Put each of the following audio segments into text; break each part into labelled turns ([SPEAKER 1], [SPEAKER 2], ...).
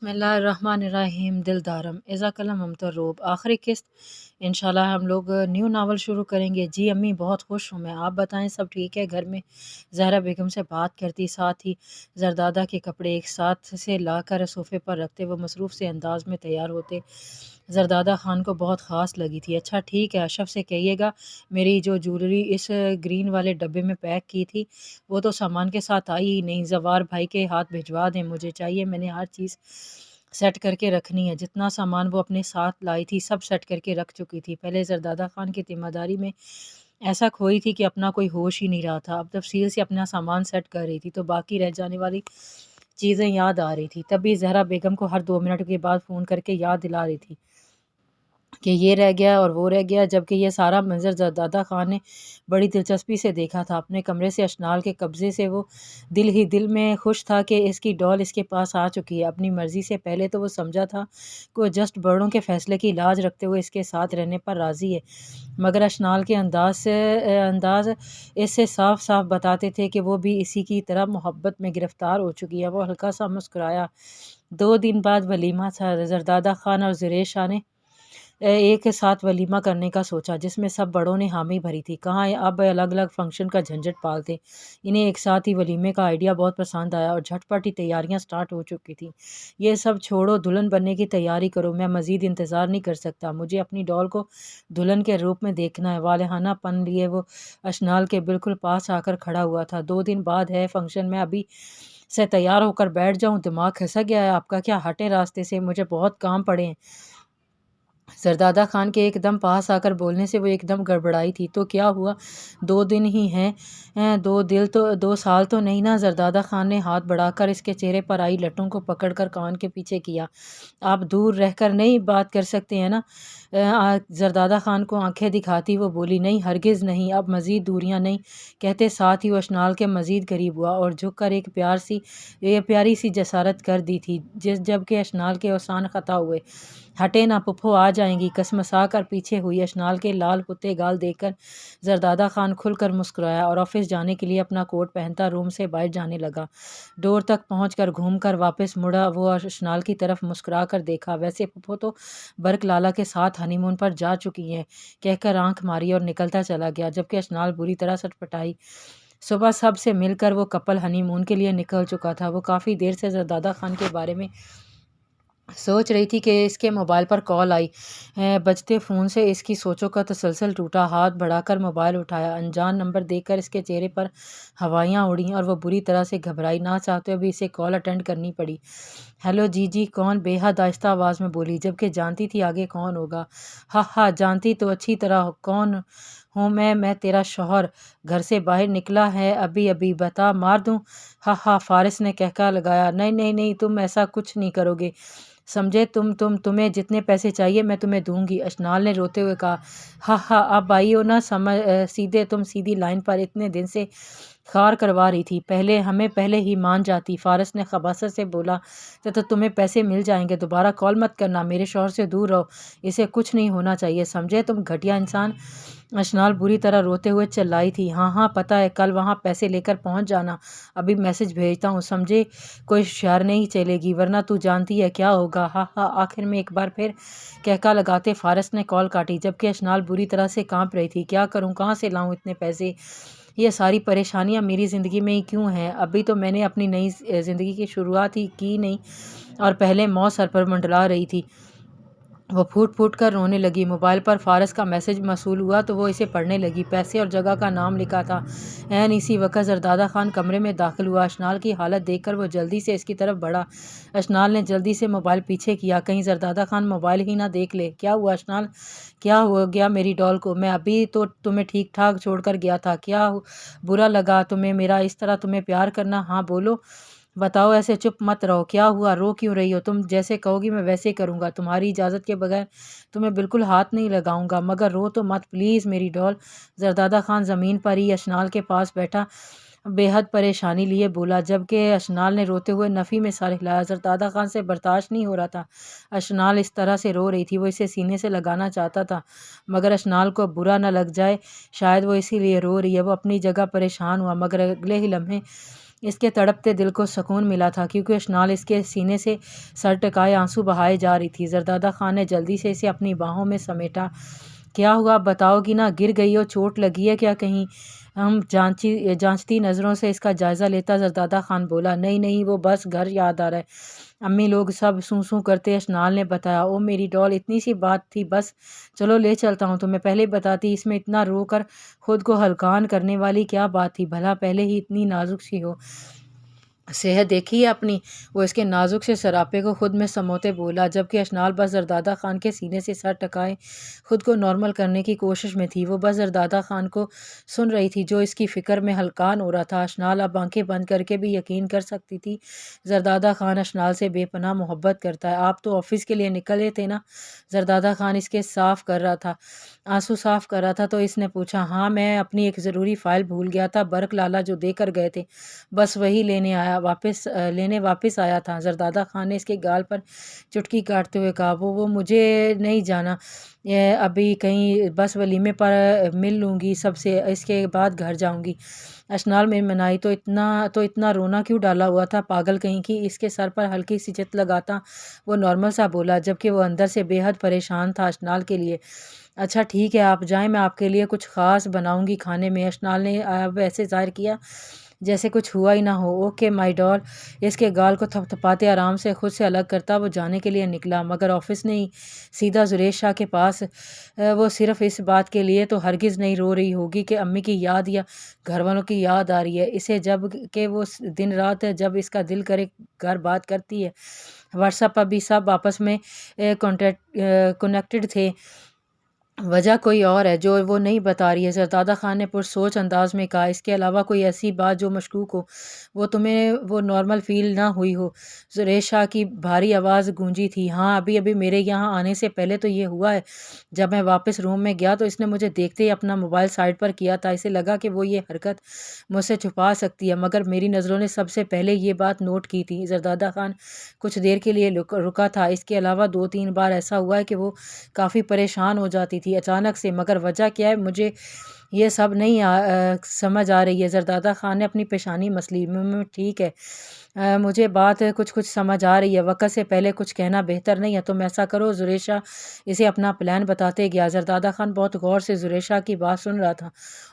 [SPEAKER 1] बिस्मिल्लाहिर्रहमानिर्रहीम। दिलदारम इज़ा कलम हम तो रोब आखिरी किस्त इंशाल्लाह हम लोग न्यू नावल शुरू करेंगे। जी अम्मी बहुत खुश हूँ मैं, आप बताएं सब ठीक है घर में। ज़हरा बेगम से बात करती, साथ ही ज़रदादा के कपड़े एक साथ से लाकर सोफ़े पर रखते वो मसरूफ़ से अंदाज में तैयार होते। ज़रदादा खान को बहुत ख़ास लगी थी। अच्छा ठीक है, अशरफ से कहिएगा मेरी जो ज्वेलरी इस ग्रीन वाले डब्बे में पैक की थी वो तो सामान के साथ आई ही नहीं। जवार भाई के हाथ भिजवा दें, मुझे चाहिए, मैंने हर चीज़ सेट करके रखनी है। जितना सामान वो अपने साथ लाई थी सब सेट करके रख चुकी थी। पहले ज़रदादा खान की ज़िम्मेदारी में ऐसा खोई थी कि अपना कोई होश ही नहीं रहा था। अब तफसील से अपना सामान सेट कर रही थी तो बाकी रह जाने वाली चीज़ें याद आ रही थी। तभी जहरा बेगम को हर 2 मिनट के बाद फ़ोन करके याद दिला रही थी कि ये रह गया और वो रह गया, जबकि ये सारा मंज़र ज़रदादा ख़ान ने बड़ी दिलचस्पी से देखा था। अपने कमरे से अशनाल के कब्ज़े से वो दिल ही दिल में खुश था कि इसकी डॉल इसके पास आ चुकी है अपनी मर्ज़ी से। पहले तो वो समझा था कि वो जस्ट बड़ों के फ़ैसले की लाज रखते हुए इसके साथ रहने पर राज़ी है, मगर अशनाल के अंदाज़ इससे साफ साफ बताते थे कि वो भी इसी की तरह मोहब्बत में गिरफ़्तार हो चुकी है। वो हल्का सा मुस्कुराया। 2 दिन बाद वलीमा था। ज़रदादा ख़ान और ज़ुरेश शाह ने एक साथ वलीमा करने का सोचा जिसमें सब बड़ों ने हामी भरी थी। कहाँ अब अलग अलग फंक्शन का झंझट पालते, इन्हें एक साथ ही वलीमे का आइडिया बहुत पसंद आया और झटपट ही तैयारियां स्टार्ट हो चुकी थी। ये सब छोड़ो, दुल्हन बनने की तैयारी करो, मैं मज़ीद इंतज़ार नहीं कर सकता। मुझे अपनी डॉल को दुल्हन के रूप में देखना है। वालेहाना पन लिए वो अशनाल के बिल्कुल पास आकर खड़ा हुआ था। 2 दिन बाद है फंक्शन, में अभी से तैयार होकर बैठ जाऊं? दिमाग खिसक गया है आपका क्या? हटे रास्ते से, मुझे बहुत काम पड़े हैं। ज़रदादा खान के एकदम पास आकर बोलने से वो एकदम गड़बड़ाई थी। तो क्या हुआ, 2 दिन ही हैं, 2 साल तो नहीं ना? ज़रदादा खान ने हाथ बढ़ाकर इसके चेहरे पर आई लटों को पकड़कर कान के पीछे किया। आप दूर रहकर नहीं बात कर सकते हैं ना? ज़रदादा खान को आंखें दिखाती वो बोली, नहीं हरगिज़ नहीं, अब मज़ीद दूरियां नहीं। कहते साथ ही वो अशनाल के मज़ीद करीब हुआ और झुककर एक प्यारी सी जसारत कर दी थी जबकि अशनाल के औसान ख़ता हुए। हटे ना पुप्पो, आ जाएंगी। कसमसा कर पीछे हुई। अशनाल के लाल पुत्ते गाल देखकर ज़रदादा खान खुलकर मुस्कुराया और ऑफिस जाने के लिए अपना कोट पहनता रूम से बाहर जाने लगा। डोर तक पहुंचकर घूमकर वापस मुड़ा। वो अशनाल की तरफ मुस्कुरा कर देखा। वैसे पुप्पो तो बर्क लाला के साथ हनीमून पर जा चुकी हैं, कहकर आंख मारी और निकलता चला गया, जबकि अशनाल बुरी तरह सटपटाई। सुबह सब से मिलकर वो कपल हनीमून के लिए निकल चुका था। वो काफ़ी देर से ज़रदादा खान के बारे में सोच रही थी कि इसके मोबाइल पर कॉल आई। बजते फ़ोन से इसकी सोचों का तसलसल टूटा। हाथ बढ़ाकर मोबाइल उठाया। अनजान नंबर देखकर इसके चेहरे पर हवाइयाँ उड़ीं और वह बुरी तरह से घबराई। ना चाहते हुए भी इसे कॉल अटेंड करनी पड़ी। हेलो जी जी, कौन? बेहद आहिस्ता आवाज़ में बोली, जबकि जानती थी आगे कौन होगा। हा हा, जानती तो अच्छी तरह कौन हूँ मैं तेरा शौहर। घर से बाहर निकला है अभी अभी, बता मार दूँ? हा हा, फारिस ने कहका लगाया। नहीं नहीं नहीं, तुम ऐसा कुछ नहीं करोगे, समझे? तुम्हें जितने पैसे चाहिए मैं तुम्हें दूंगी, अशनाल ने रोते हुए कहा। हा हा, अब आई हो ना समझ, सीधे तुम सीधी लाइन पर। इतने दिन से खार करवा रही थी, पहले ही मान जाती। फारिस ने खबासत से बोला। तो तुम्हें पैसे मिल जाएंगे, दोबारा कॉल मत करना, मेरे शौहर से दूर रहो, इसे कुछ नहीं होना चाहिए, समझे? तुम घटिया इंसान। अशनाल बुरी तरह रोते हुए चिल्लाई थी। हाँ हाँ पता है, कल वहाँ पैसे लेकर पहुँच जाना, अभी मैसेज भेजता हूँ, समझे? कोई शहर नहीं चलेगी वरना तू जानती है क्या होगा। हाँ हाँ, आखिर में एक बार फिर कहका लगाते फारिस ने कॉल काटी, जबकि अशनाल बुरी तरह से कांप रही थी। क्या करूँ, कहाँ से लाऊं इतने पैसे? ये सारी परेशानियां मेरी ज़िंदगी में ही क्यों हैं? अभी तो मैंने अपनी नई ज़िंदगी की शुरुआत ही की नहीं और पहले मौत सर पर मंडला रही थी। वो फूट फूट कर रोने लगी। मोबाइल पर फारस का मैसेज मसूल हुआ तो वो इसे पढ़ने लगी। पैसे और जगह का नाम लिखा था। ऐन इसी वक्त ज़रदादा खान कमरे में दाखिल हुआ। अशनाल की हालत देखकर वो जल्दी से इसकी तरफ बढ़ा। अशनाल ने जल्दी से मोबाइल पीछे किया, कहीं ज़रदादा खान मोबाइल ही ना देख ले। क्या हुआ अशनाल, क्या हो गया मेरी डॉल को? मैं अभी तो तुम्हें ठीक ठाक छोड़ कर गया था, क्या बुरा लगा तुम्हें मेरा इस तरह तुम्हें प्यार करना? हाँ बोलो, बताओ, ऐसे चुप मत रहो। क्या हुआ, रो क्यों रही हो? तुम जैसे कहोगी मैं वैसे करूँगा, तुम्हारी इजाज़त के बगैर तुम्हें बिल्कुल हाथ नहीं लगाऊंगा, मगर रो तो मत प्लीज़ मेरी डॉल। ज़रदादा खान ज़मीन पर ही अशनाल के पास बैठा बेहद परेशानी लिए बोला, जबकि अशनाल ने रोते हुए नफ़ी में सर हिलाया। ज़रदादा खान से बर्दाश्त नहीं हो रहा था अशनाल इस तरह से रो रही थी। वो इसे सीने से लगाना चाहता था, मगर अशनाल को बुरा न लग जाए, शायद वो इसीलिए रो रही है। वो अपनी जगह परेशान हुआ, मगर अगले ही लम्हे اس کے تڑپتے دل کو سکون ملا تھا کیونکہ اشنال اس کے سینے سے سر ٹکائے آنسو بہائے جا رہی تھی۔ زردادہ خان نے جلدی سے اسے اپنی باہوں میں سمیٹا۔ کیا ہوا، بتاؤ گی نا؟ گر گئی ہو، چوٹ لگی ہے کیا کہیں؟ ہم جانچتی نظروں سے اس کا جائزہ لیتا زردادہ خان بولا، نہیں نہیں، وہ بس گھر یاد آ رہا ہے، امی لوگ سب سوں سوں کرتے۔ اشنال نے بتایا، او میری ڈال، اتنی سی بات تھی بس، چلو لے چلتا ہوں تمہیں، پہلے بتاتی، اس میں اتنا رو کر خود کو ہلکان کرنے والی کیا بات تھی بھلا، پہلے ہی اتنی نازک سی ہو، صحت دیکھی ہے اپنی؟ وہ اس کے نازک سے سراپے کو خود میں سموتے بولا، جبکہ اشنال بس زردادہ خان کے سینے سے سر ٹکائے خود کو نارمل کرنے کی کوشش میں تھی۔ وہ بس زردادہ خان کو سن رہی تھی جو اس کی فکر میں ہلکان ہو رہا تھا۔ اشنال اب آنکھیں بند کر کے بھی یقین کر سکتی تھی زردادہ خان اشنال سے بے پناہ محبت کرتا ہے۔ آپ تو آفس کے لیے نکلے تھے نا؟ زردادہ خان اس کے صاف کر رہا تھا، آنسو صاف کر رہا تھا تو اس نے پوچھا، ہاں میں اپنی ایک ضروری فائل بھول گیا تھا، برق لالا جو دے کر گئے تھے، بس وہی لینے واپس آیا تھا۔ زردادہ خان نے اس کے گال پر چٹکی کاٹتے ہوئے کہا، وہ مجھے نہیں جانا ابھی کہیں، بس ولیمے پر مل لوں گی سب سے، اس کے بعد گھر جاؤں گی۔ اشنال میں منائی، تو اتنا رونا کیوں ڈالا ہوا تھا پاگل کہیں کی؟ اس کے سر پر ہلکی سی چت لگاتا وہ نارمل سا بولا، جبکہ وہ اندر سے بے حد پریشان تھا اشنال کے لیے۔ اچھا ٹھیک ہے، آپ جائیں، میں آپ کے لیے کچھ خاص بناؤں گی کھانے میں۔ اشنال نے اب ایسے ظاہر کیا جیسے کچھ ہوا ہی نہ ہو۔ اوکے مائی ڈال، اس کے گال کو تھپ تھپاتے آرام سے خود سے الگ کرتا وہ جانے کے لیے نکلا، مگر آفس نہیں، سیدھا زریش شاہ کے پاس۔ وہ صرف اس بات کے لیے تو ہرگز نہیں رو رہی ہوگی کہ امی کی یاد یا گھر والوں کی یاد آ رہی ہے اسے، جب کہ وہ دن رات جب اس کا دل کرے گھر بات کرتی ہے۔ واٹس ایپ پر بھی سب آپس میں کنیکٹڈ تھے، وجہ کوئی اور ہے جو وہ نہیں بتا رہی ہے، زردادہ خان نے پرسوچ انداز میں کہا، اس کے علاوہ کوئی ایسی بات جو مشکوک ہو، وہ تمہیں وہ نارمل فیل نہ ہوئی ہو؟ زریش شاہ کی بھاری آواز گونجی تھی، ہاں ابھی میرے یہاں آنے سے پہلے تو یہ ہوا ہے۔ جب میں واپس روم میں گیا تو اس نے مجھے دیکھتے ہی اپنا موبائل سائڈ پر کیا تھا، اسے لگا کہ وہ یہ حرکت مجھ سے چھپا سکتی ہے، مگر میری نظروں نے سب سے پہلے یہ بات نوٹ کی تھی۔ زردادہ خان کچھ دیر کے لیے رکا تھا، اس کے علاوہ 2-3 بار ایسا ہوا ہے کہ وہ کافی پریشان ہو جاتی تھی اچانک سے، مگر وجہ کیا ہے مجھے یہ سب نہیں سمجھ آ رہی ہے۔ زردادہ خان نے اپنی پیشانی مسلی، ٹھیک ہے، مجھے بات کچھ سمجھ آ رہی ہے، وقت سے پہلے کچھ کہنا بہتر نہیں ہے، تم ایسا کرو، زریش شاہ اسے اپنا پلان بتاتے گیا۔ زردادہ خان بہت غور سے زریش شاہ کی بات سن رہا تھا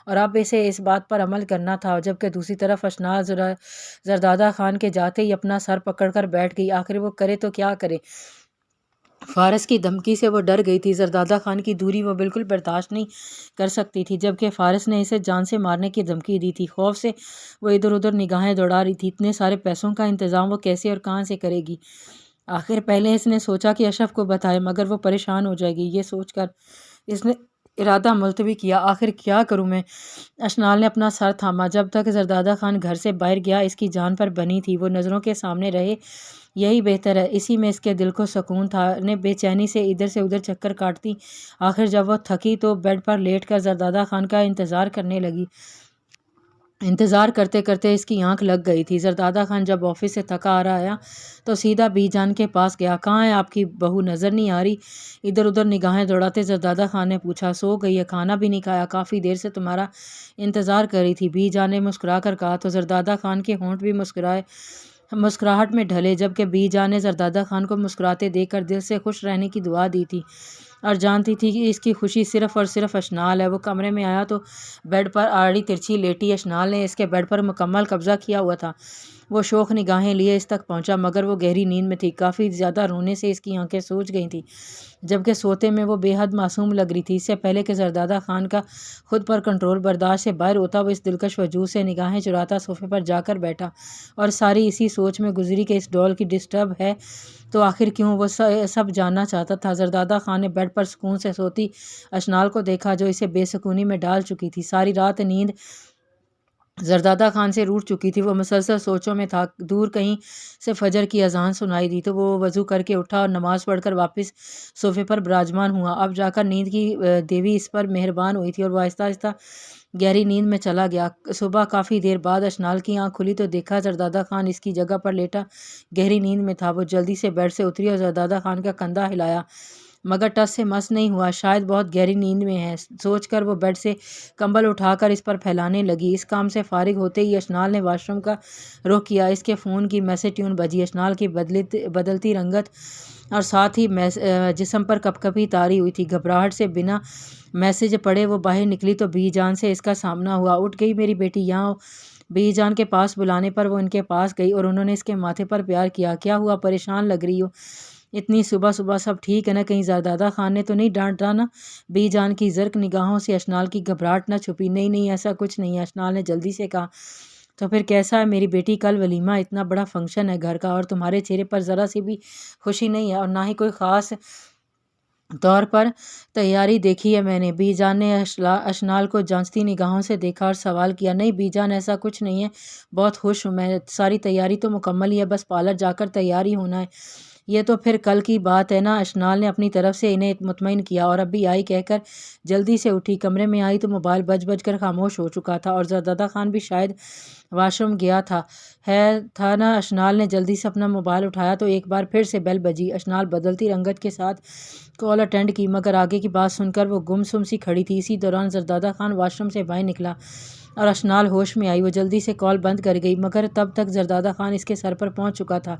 [SPEAKER 1] اور اب اسے اس بات پر عمل کرنا تھا، جبکہ دوسری طرف اشنال زردادہ خان کے جاتے ہی اپنا سر پکڑ کر بیٹھ گئی، آخر وہ کرے تو کیا کرے؟ فارس کی دھمکی سے وہ ڈر گئی تھی، زردادہ خان کی دوری وہ بالکل برداشت نہیں کر سکتی تھی، جبکہ فارس نے اسے جان سے مارنے کی دھمکی دی تھی۔ خوف سے وہ ادھر ادھر نگاہیں دوڑا رہی تھی، اتنے سارے پیسوں کا انتظام وہ کیسے اور کہاں سے کرے گی؟ آخر پہلے اس نے سوچا کہ اشرف کو بتائے، مگر وہ پریشان ہو جائے گی، یہ سوچ کر اس نے ارادہ ملتوی کیا، آخر کیا کروں میں؟ اشنال نے اپنا سر تھاما، جب تک زردادہ خان گھر سے باہر گیا اس کی جان پر بنی تھی وہ نظروں کے سامنے رہے، یہی بہتر ہے، اسی میں اس کے دل کو سکون تھا۔ نے بے چینی سے ادھر سے ادھر چکر کاٹتی آخر جب وہ تھکی تو بیڈ پر لیٹ کر زردادہ خان کا انتظار کرنے لگی۔ انتظار کرتے کرتے اس کی آنکھ لگ گئی تھی۔ زردادہ خان جب آفس سے تھکا آ رہا آیا تو سیدھا بی جان کے پاس گیا، کہاں ہے آپ کی بہو، نظر نہیں آ رہی؟ ادھر ادھر نگاہیں دوڑاتے زردادہ خان نے پوچھا، سو گئی ہے، کھانا بھی نہیں کھایا، کافی دیر سے تمہارا انتظار کر رہی تھی، بی جان نے مسکرا کر کہا، تو زردادہ خان کے ہونٹ بھی مسکراہٹ میں ڈھلے، جبکہ بی جان نے زردادہ خان کو مسکراتے دیکھ کر دل سے خوش رہنے کی دعا دی تھی اور جانتی تھی کہ اس کی خوشی صرف اور صرف اشنال ہے۔ وہ کمرے میں آیا تو بیڈ پر آڑی ترچھی لیٹی اشنال نے اس کے بیڈ پر مکمل قبضہ کیا ہوا تھا۔ وہ شوق نگاہیں لیے اس تک پہنچا، مگر وہ گہری نیند میں تھی، کافی زیادہ رونے سے اس کی آنکھیں سوج گئی تھیں، جبکہ سوتے میں وہ بے حد معصوم لگ رہی تھی۔ اس سے پہلے کہ زردادہ خان کا خود پر کنٹرول برداشت سے باہر ہوتا، وہ اس دلکش وجود سے نگاہیں چراتا صوفے پر جا کر بیٹھا اور ساری اسی سوچ میں گزری کہ اس ڈول کی ڈسٹرب ہے تو آخر کیوں، وہ سب جاننا چاہتا تھا۔ زردادہ خان نے بیڈ پر سکون سے سوتی اشنال کو دیکھا جو اسے بے سکونی میں ڈال چکی تھی، ساری رات نیند زردادہ خان سے روٹ چکی تھی، وہ مسلسل سوچوں میں تھا۔ دور کہیں سے فجر کی اذان سنائی دی تو وہ وضو کر کے اٹھا اور نماز پڑھ کر واپس صوفے پر براجمان ہوا، اب جا کر نیند کی دیوی اس پر مہربان ہوئی تھی اور وہ آہستہ آہستہ گہری نیند میں چلا گیا۔ صبح کافی دیر بعد اشنال کی آنکھ کھلی تو دیکھا زردادہ خان اس کی جگہ پر لیٹا گہری نیند میں تھا۔ وہ جلدی سے بیڈ سے اتری اور زردادہ خان کا کندھا ہلایا، مگر ٹس سے مس نہیں ہوا، شاید بہت گہری نیند میں ہے، سوچ کر وہ بیڈ سے کمبل اٹھا کر اس پر پھیلانے لگی۔ اس کام سے فارغ ہوتے ہی اشنال نے واش روم کا رخ کیا۔ اس کے فون کی میسج ٹیون بجی۔ اشنال کی بدلتی رنگت اور ساتھ ہی جسم پر کپ کپی طاری ہوئی تھی۔ گھبراہٹ سے بنا میسج پڑھے وہ باہر نکلی تو بی جان سے اس کا سامنا ہوا۔ اٹھ گئی میری بیٹی، یہاں ہو۔ بی جان کے پاس بلانے پر وہ ان کے پاس گئی اور انہوں نے اس کے ماتھے پر پیار کیا۔ کیا ہوا، پریشان لگ رہی ہو؟ اتنی صبح صبح سب ٹھیک ہے نا؟ کہیں زردادہ خان نے تو نہیں ڈانٹا نا؟ بی جان کی زرق نگاہوں سے اشنال کی گھبراہٹ نہ چھپی۔ نہیں نہیں، ایسا کچھ نہیں ہے، اشنال نے جلدی سے کہا۔ تو پھر کیسا ہے میری بیٹی؟ کل ولیمہ، اتنا بڑا فنکشن ہے گھر کا، اور تمہارے چہرے پر ذرا سی بھی خوشی نہیں ہے، اور نہ ہی کوئی خاص طور پر تیاری دیکھی ہے میں نے۔ بی جان نے اشنال کو جانچتی نگاہوں سے دیکھا اور سوال کیا۔ نہیں بی جان، ایسا کچھ نہیں ہے، بہت خوش ہوں میں، ساری تیاری تو مکمل ہی ہے، بس پارلر جا کر تیار ہی ہونا ہے۔ یہ تو پھر کل کی بات ہے نا، اشنال نے اپنی طرف سے انہیں مطمئن کیا، اور ابھی آئی کہہ کر جلدی سے اٹھی۔ کمرے میں آئی تو موبائل بج بج کر خاموش ہو چکا تھا، اور زردادہ خان بھی شاید واش روم گیا تھا نا۔ اشنال نے جلدی سے اپنا موبائل اٹھایا تو ایک بار پھر سے بیل بجی۔ اشنال بدلتی رنگت کے ساتھ کال اٹینڈ کی، مگر آگے کی بات سن کر وہ گم سم سی کھڑی تھی۔ اسی دوران زردادہ خان واش روم سے باہر نکلا اور اشنال ہوش میں آئی۔ وہ جلدی سے کال بند کر گئی، مگر تب تک زردادہ خان اس کے سر پر پہنچ چکا تھا۔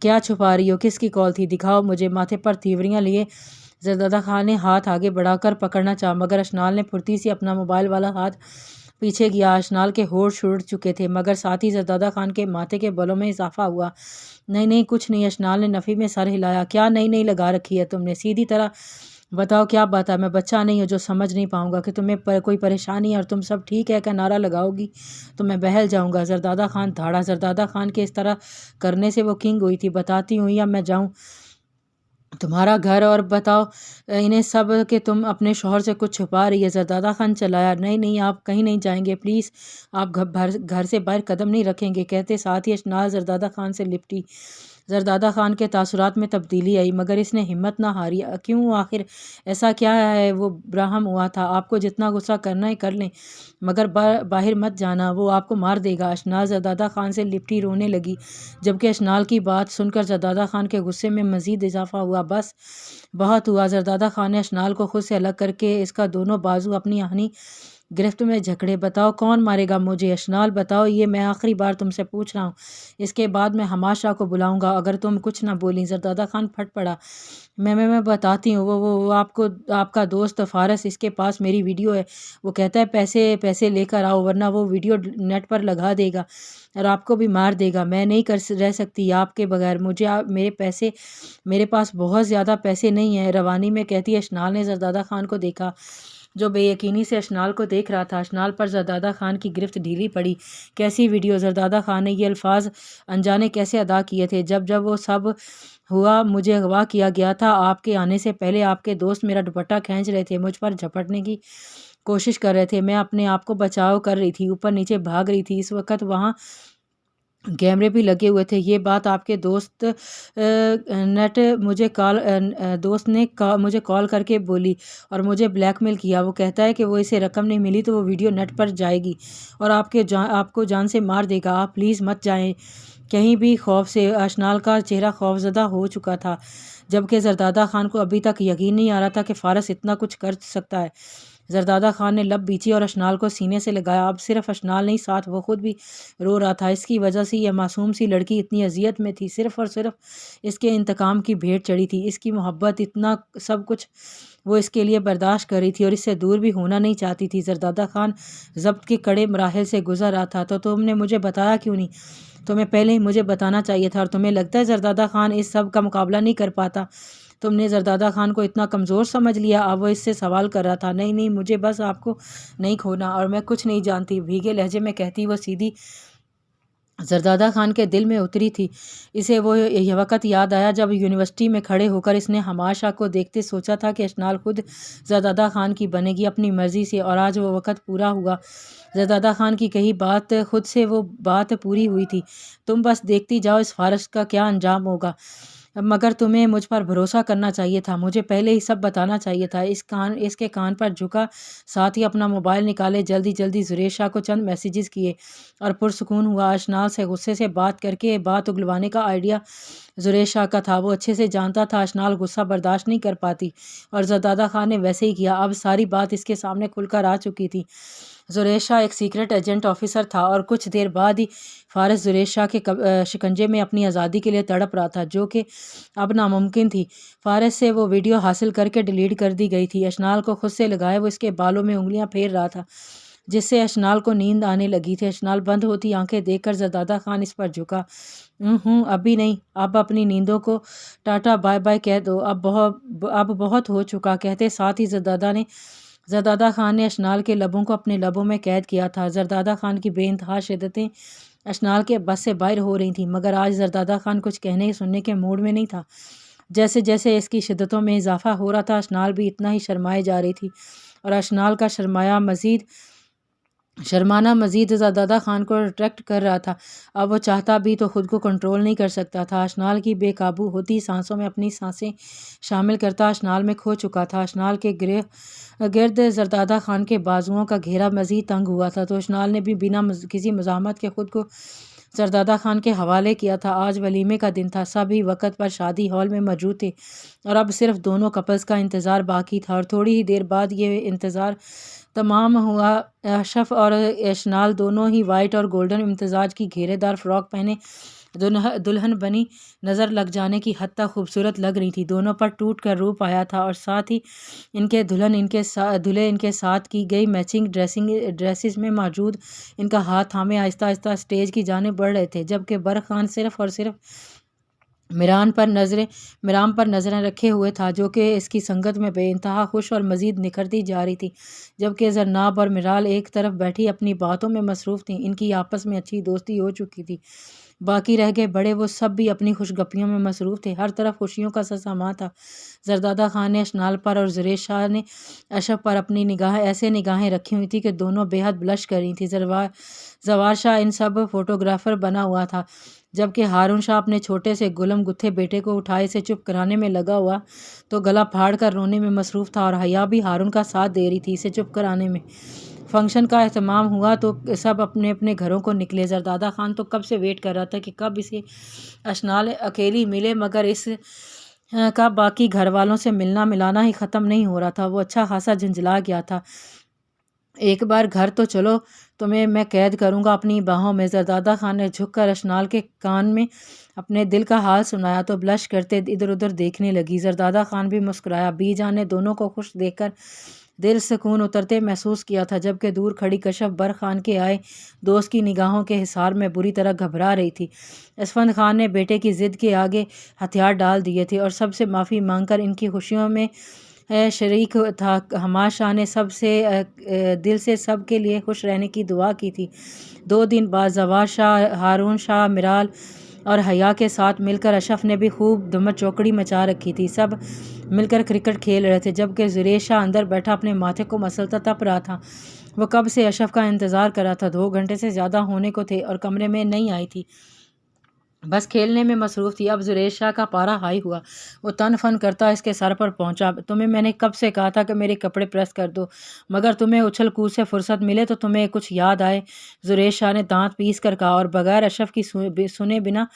[SPEAKER 1] کیا چھپا رہی ہو؟ کس کی کال تھی؟ دکھاؤ مجھے۔ ماتھے پر تیوریاں لیے زردادہ خان نے ہاتھ آگے بڑھا کر پکڑنا چاہا، مگر اشنال نے پھرتی سے اپنا موبائل والا ہاتھ پیچھے کیا۔ اشنال کے ہوش اڑ چکے تھے، مگر ساتھ ہی زردادہ خان کے ماتھے کے بالوں میں اضافہ ہوا۔ نہیں نہیں، کچھ نہیں۔ اشنال نے نفی میں سر ہلایا۔ کیا نہیں نہیں لگا رکھی ہے تم نے؟ سیدھی طرح بتاؤ کیا بات ہے؟ میں بچہ نہیں ہوں جو سمجھ نہیں پاؤں گا کہ تمہیں کوئی پریشانی ہے اور تم سب ٹھیک ہے کا نعرہ لگاؤ گی تو میں بہل جاؤں گا۔ زردادہ خان دھاڑا۔ زردادہ خان کے اس طرح کرنے سے وہ کنگ ہوئی تھی۔ بتاتی ہوں یا میں جاؤں تمہارا گھر اور بتاؤ انہیں سب کہ تم اپنے شوہر سے کچھ چھپا رہی ہے؟ زردادہ خان چلایا۔ نہیں نہیں، آپ کہیں نہیں جائیں گے، پلیز آپ گھر سے باہر قدم نہیں رکھیں گے، کہتے ساتھ ہی اشنال زردادہ خان سے لپٹی۔ زردادہ خان کے تاثرات میں تبدیلی آئی، مگر اس نے ہمت نہ ہاری۔ کیوں؟ آخر ایسا کیا ہے؟ وہ براہم ہوا تھا، آپ کو جتنا غصہ کرنا ہے کر لیں، مگر باہر مت جانا، وہ آپ کو مار دے گا۔ اشنال زردادہ خان سے لپٹی رونے لگی، جبکہ اشنال کی بات سن کر زردادہ خان کے غصے میں مزید اضافہ ہوا۔ بس بہت ہوا۔ زردادہ خان نے اشنال کو خود سے الگ کر کے اس کا دونوں بازو اپنی آہنی گرفت میں جھکڑے۔ بتاؤ کون مارے گا مجھے؟ اشنال بتاؤ، یہ میں آخری بار تم سے پوچھ رہا ہوں، اس کے بعد میں ہماشا کو بلاؤں گا اگر تم کچھ نہ بولی۔ زردادہ خان پھٹ پڑا۔ میں بتاتی ہوں، وہ آپ کا دوست فارس، اس کے پاس میری ویڈیو ہے، وہ کہتا ہے پیسے لے کر آؤ ورنہ وہ ویڈیو نیٹ پر لگا دے گا اور آپ کو بھی مار دے گا۔ میں نہیں رہ سکتی آپ کے بغیر، میرے پاس بہت زیادہ پیسے نہیں ہیں، روانی میں کہتی اشنال نے زردادہ خان کو دیکھا جو بے یقینی سے اشنال کو دیکھ رہا تھا۔ اشنال پر زردادہ خان کی گرفت ڈھیلی پڑی۔ کیسی ویڈیو؟ زردادہ خان نے یہ الفاظ انجانے کیسے ادا کیے تھے؟ جب وہ سب ہوا مجھے اغوا کیا گیا تھا، آپ کے آنے سے پہلے آپ کے دوست میرا دوپٹہ کھینچ رہے تھے، مجھ پر جھپٹنے کی کوشش کر رہے تھے، میں اپنے آپ کو بچاؤ کر رہی تھی، اوپر نیچے بھاگ رہی تھی، اس وقت وہاں کیمرے بھی لگے ہوئے تھے۔ یہ بات آپ کے دوست نے مجھے کال کر کے بولی اور مجھے بلیک میل کیا، وہ کہتا ہے کہ وہ اسے رقم نہیں ملی تو وہ ویڈیو نیٹ پر جائے گی اور آپ کو جان سے مار دے گا، آپ پلیز مت جائیں کہیں بھی۔ خوف سے اشنال کا چہرہ خوفزدہ ہو چکا تھا، جبکہ زردادہ خان کو ابھی تک یقین نہیں آ رہا تھا کہ فارس اتنا کچھ کر سکتا ہے۔ زردادہ خان نے لب بیچی اور اشنال کو سینے سے لگایا۔ اب صرف اشنال نہیں، ساتھ وہ خود بھی رو رہا تھا۔ اس کی وجہ سے یہ معصوم سی لڑکی اتنی اذیت میں تھی، صرف اور صرف اس کے انتقام کی بھیٹ چڑھی تھی، اس کی محبت، اتنا سب کچھ وہ اس کے لیے برداشت کر رہی تھی اور اس سے دور بھی ہونا نہیں چاہتی تھی۔ زردادہ خان ضبط کے کڑے مراحل سے گزر رہا تھا۔ تو تم نے مجھے بتایا کیوں نہیں؟ تمہیں پہلے ہی مجھے بتانا چاہیے تھا، اور تمہیں لگتا ہے زردادہ خان اس سب کا مقابلہ نہیں کر پاتا؟ تم نے زردادہ خان کو اتنا کمزور سمجھ لیا؟ اب وہ اس سے سوال کر رہا تھا۔ نہیں نہیں، مجھے بس آپ کو نہیں کھونا، اور میں کچھ نہیں جانتی، بھیگے لہجے میں کہتی وہ سیدھی زردادہ خان کے دل میں اتری تھی۔ اسے وہ یہ وقت یاد آیا جب یونیورسٹی میں کھڑے ہو کر اس نے ہماشا کو دیکھتے سوچا تھا کہ اشنال خود زردادہ خان کی بنے گی اپنی مرضی سے، اور آج وہ وقت پورا ہوا۔ زردادہ خان کی کہی بات خود سے وہ بات پوری ہوئی تھی۔ تم بس دیکھتی جاؤ اس فارس کا کیا انجام ہوگا۔ मगर तुम्हें मुझ पर भरोसा करना चाहिए था, मुझे पहले ही सब बताना चाहिए था। इसके कान पर झुका, साथ ही अपना मोबाइल निकाले, जल्दी जल्दी जुरेशा को चंद मैसेजेस किए और पुरसुकून हुआ। अशनाल से गुस्से से बात करके बात उगलवाने का आइडिया जुरेशा का था। वो अच्छे से जानता था अशनाल गुस्सा बर्दाश्त नहीं कर पाती, और जरदादा खान ने वैसे ही किया। अब सारी बात इसके सामने खुलकर आ चुकी थी। जुरेशा एक सीक्रेट एजेंट ऑफिसर था और कुछ देर बाद ही फारिस जुरेशा के शिकंजे में अपनी आज़ादी के लिए तड़प रहा था, जो कि अब नामुमकिन थी। फारिस से वो वीडियो हासिल करके डिलीट कर दी गई थी। अशनाल को खुद से लगाए वो इसके बालों में उंगलियां फेर रहा था, जिससे अशनाल को नींद आने लगी थी। अशनाल बंद होती आंखें देखकर जरदादा खान इस पर झुका। अभी नहीं, अब अपनी नींदों को टाटा बाय बाय कह दो, अब बहुत हो चुका, कहते साथ ही जरदादा खान ने अशनाल के लबों को अपने लबों में कैद किया था। जरदादा खान की बेइंतहा शिद्दतें अशनाल के बस से बाहर हो रही थीं, मगर आज जरदादा खान कुछ कहने सुनने के मूड में नहीं था। जैसे जैसे इसकी शिद्दतों में इजाफा हो रहा था, अशनाल भी इतना ही शर्माए जा रही थी, और अशनाल का शर्माना मजीद जरदादा खान को अट्रैक्ट कर रहा था। अब वो चाहता भी तो खुद को कंट्रोल नहीं कर सकता था। अशनाल की बेकाबू होती सांसों में अपनी सांसें शामिल करता अशनाल में खो चुका था। अशनाल के गिर्द जरदादा खान के बाजुओं का घेरा मजीद तंग हुआ था, तो अशनाल ने भी बिना किसी मज़ाहमत के खुद को जरदादा खान के हवाले किया था। आज वलीमे का दिन था, सभी वक्त पर शादी हॉल में मौजूद थे, और अब सिर्फ दोनों कपल्स का इंतज़ार बाकी था। और थोड़ी ही देर बाद ये इंतज़ार तमाम हुआ। अशरफ और अशनाल दोनों ही वाइट और गोल्डन इम्तिजाज की घेरेदार फ्रॉक पहने दुल्हन बनी नज़र लग जाने की हद तक खूबसूरत लग रही थी। दोनों पर टूट कर रूप आया था, और साथ ही इनके दूल्हे इनके साथ की गई मैचिंग ड्रेसेस में मौजूद इनका हाथ थामे आहिस्ता आहिस्ता स्टेज की जानिब बढ़ रहे थे, जबकि बर खान सिर्फ और सिर्फ मिरान पर नज़रें रखे हुए था, जो कि इसकी संगत में बेइंतहा खुश और मज़ीद निखरती जा रही थी। जबकि जरनाब और मिराल एक तरफ बैठी अपनी बातों में मसरूफ़ थीं। इनकी आपस में अच्छी दोस्ती हो चुकी थी। बाकी रह गए बड़े, वो सब भी अपनी खुशगपियों में मसरूफ़ थे। हर तरफ खुशियों का समा था। जरदादा खान ने अशनाल पर और जुरेशा ने अशरफ पर अपनी ऐसे निगाहें रखी हुई थी कि दोनों बेहद ब्लश कर रही थी। जवार शाह इन सब फोटोग्राफ़र बना हुआ था, जबकि हारून शाह अपने छोटे से गुलम गुत्थे बेटे को उठाए से चुप कराने में लगा हुआ तो गला फाड़ कर रोने में मसरूफ़ था, और हया भी हारून का साथ दे रही थी इसे चुप कराने में। फंक्शन का एहतमाम हुआ तो सब अपने अपने घरों को निकले। जरदादा खान तो कब से वेट कर रहा था कि कब इसे अशनाल अकेली मिले, मगर इस का बाकी घर वालों से मिलना मिलाना ही ख़त्म नहीं हो रहा था। वो अच्छा खासा झंझला गया था। एक बार घर तो चलो, तुम्हें मैं कैद करूँगा अपनी बाहों में। जरदादा खान ने झुककर अशनाल के कान में अपने दिल का हाल सुनाया तो ब्लश करते इधर उधर देखने लगी। जरदादा खान भी मुस्कुराया। बीजान ने दोनों को खुश देखकर दिल सुकून उतरते महसूस किया था, जबकि दूर खड़ी कशफ बर खान के आए दोस्त की निगाहों के हिसार में बुरी तरह घबरा रही थी। असफंद खान ने बेटे की ज़िद के आगे हथियार डाल दिए थे और सबसे माफ़ी मांगकर इनकी खुशियों में शरीक था। हमाद शाह ने सबसे दिल से सब के लिए खुश रहने की दुआ की थी। 2 दिन बाद जवार शाह, हारून शाह, मिराल और हया के साथ मिलकर अशरफ ने भी खूब धुम्मत चौकड़ी मचा रखी थी। सब मिलकर क्रिकेट खेल रहे थे, जबकि जुरेशा अंदर बैठा अपने माथे को मसलता तप रहा था। वो कब से अशरफ का इंतज़ार कर रहा था। 2 घंटे से ज़्यादा होने को थे और कमरे में नहीं आई थी, बस खेलने में मसरूफ़ थी। अब जुरेशा का पारा हाई हुआ। वो तन फन करता इसके सर पर पहुंचा। तुम्हें मैंने कब से कहा था कि मेरे कपड़े प्रेस कर दो, मगर तुम्हें उछल कूद से फुर्सत मिले तो तुम्हें कुछ याद आए, जुरेशा ने दांत पीस कर कहा, और बगैर अशरफ की सुने बिना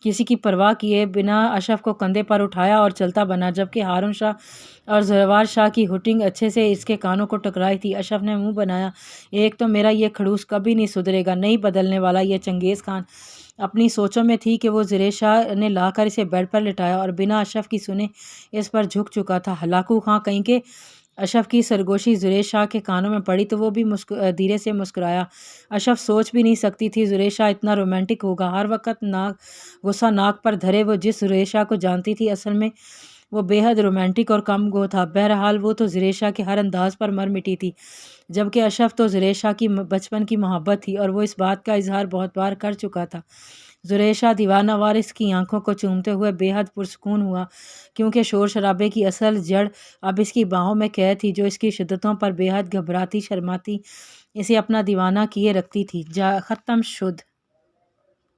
[SPEAKER 1] किसी की परवाह किए बिना अशरफ को कंधे पर उठाया और चलता बना, जबकि हारून शाह और जवार शाह की हुटिंग अच्छे से इसके कानों को टकराई थी। अशरफ ने मुंह बनाया, एक तो मेरा ये खड़ूस कभी नहीं सुधरेगा, नहीं बदलने वाला ये चंगेज़ खान। अपनी सोचों में थी कि वो जुरेशा ने लाकर इसे बेड पर लिटाया और बिना अशरफ की सुने इस पर झुक चुका था। हलाकू खां कहीं के। अशरफ की सरगोशी जुरेशा के कानों में पड़ी तो वो भी धीरे से मुस्कुराया। अशरफ सोच भी नहीं सकती थी जुरेशा इतना रोमांटिक होगा। हर वक्त गुस्सा नाक पर धरे वो जिस जुरेशा को जानती थी, असल में वो बेहद रोमांटिक और कम गो था। बहरहाल वो तो जुरेशा के हर अंदाज पर मर मिटी थी, जबकि अशरफ तो जुरेशा की बचपन की मोहब्बत थी और वो इस बात का इजहार बहुत बार कर चुका था। जुरेशा दीवाना वारिस की आंखों को चूमते हुए बेहद पुरसकून हुआ, क्योंकि शोर शराबे की असल जड़ अब इसकी बाहों में कैद थी, जो इसकी शिद्दतों पर बेहद घबराती शर्माती इसे अपना दीवाना किए रखती थी। ख़त्म शुद्ध।